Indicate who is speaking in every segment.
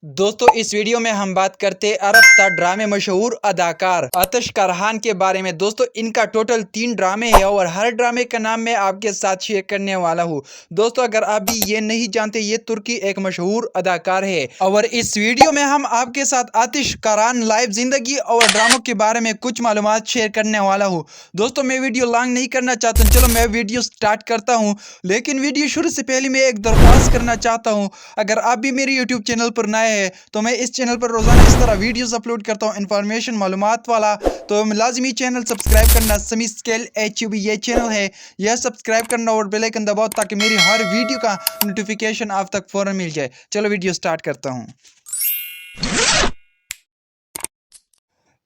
Speaker 1: दोस्तों इस वीडियो में हम बात करते हैं अरफ्ता ड्रामे मशहूर अदाकार आतिश करहान के बारे में। दोस्तों इनका टोटल 3 ड्रामे है और हर ड्रामे का नाम मैं आपके साथ शेयर करने वाला हूँ। दोस्तों अगर आप भी ये नहीं जानते, ये तुर्की एक मशहूर अदाकार है और इस वीडियो में हम आपके साथ आतिश करहान लाइव जिंदगी और ड्रामों के बारे में कुछ मालूमात शेयर करने वाला हूँ। दोस्तों मैं वीडियो लॉन्ग नहीं करना चाहता हूँ, चलो मैं वीडियो स्टार्ट करता हूँ। लेकिन वीडियो शुरू से पहले मैं एक दरख्वास्त करना चाहता हूँ, अगर आप भी मेरे यूट्यूब चैनल पर नए है तो मैं इस चैनल पर रोजाना इस तरह वीडियोस अपलोड करता हूँ इन्फॉर्मेशन मालूमात वाला। तो लाजमी चैनल सब्सक्राइब करना, समी स्केल HUB ये चैनल है, यह सब्सक्राइब करना और बेल आइकन दबाओ ताकि मेरी हर वीडियो का नोटिफिकेशन आप तक फौरन मिल जाए। चलो वीडियो स्टार्ट करता हूँ।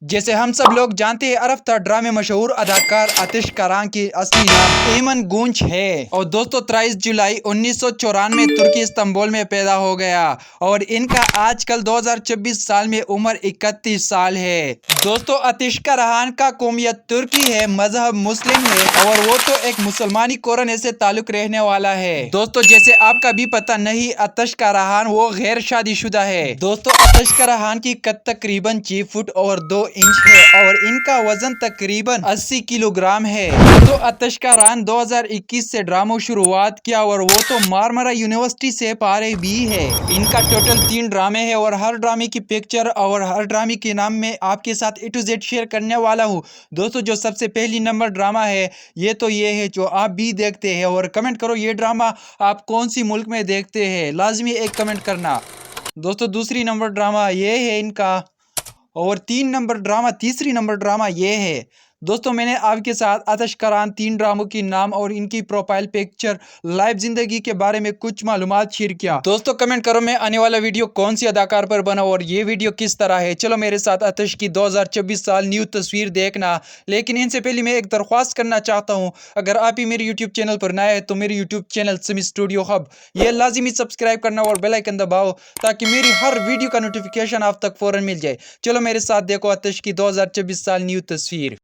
Speaker 1: जैसे हम सब लोग जानते हैं, अरफ्ता ड्रामे मशहूर अदाकार आतिश करहान की असली नाम एमन गुंच है और दोस्तों 23 जुलाई 1994 तुर्की इस्तांबुल में पैदा हो गया और इनका आजकल 2026 साल में उम्र 31 साल है। दोस्तों आतिश करहान का कौमियत तुर्की है, मजहब मुस्लिम है और वो तो एक मुसलमानी कोरने से ताल्लुक रहने वाला है। दोस्तों जैसे आपका भी पता नहीं, आतिश करहान वो गैर शादीशुदा है। दोस्तों आतिश करहान की कद तकरीबन 6 फुट और 2 इंच है और इनका वजन तकरीबन 80 किलोग्राम है। तो आतिश करहान 2021 से ड्रामों शुरुआत किया और वो तो मारमारा यूनिवर्सिटी से पारे भी है। इनका टोटल 3 ड्रामे है और हर ड्रामे की पिक्चर और हर ड्रामे के नाम में आपके साथ A to Z शेयर करने वाला हूँ। दोस्तों जो सबसे पहली नंबर ड्रामा है ये है जो आप भी देखते हैं और कमेंट करो ये ड्रामा आप कौन सी मुल्क में देखते हैं, लाजमी एक कमेंट करना। दोस्तों दूसरी नंबर ड्रामा ये है इनका और तीसरी नंबर ड्रामा ये है। दोस्तों मैंने आपके साथ आतिश करहान 3 ड्रामों की नाम और इनकी प्रोफाइल पिक्चर लाइव जिंदगी के बारे में कुछ मालूमात शेयर किया। दोस्तों कमेंट करो मैं आने वाला वीडियो कौन सी अदाकार पर बना और ये वीडियो किस तरह है। चलो मेरे साथ आतिश की 2026 साल न्यू तस्वीर देखना। लेकिन इनसे पहले मैं एक दरख्वास्त करना चाहता हूँ, अगर आप ही मेरे यूट्यूब चैनल पर नए हैं तो मेरे यूट्यूब चैनल समी स्टूडियो हब ये लाजिमी सब्सक्राइब करना और बेल आइकन दबाओ ताकि मेरी हर वीडियो का नोटिफिकेशन आप तक फौरन मिल जाए। चलो मेरे साथ देखो आतिश की 2026 साल न्यू तस्वीर।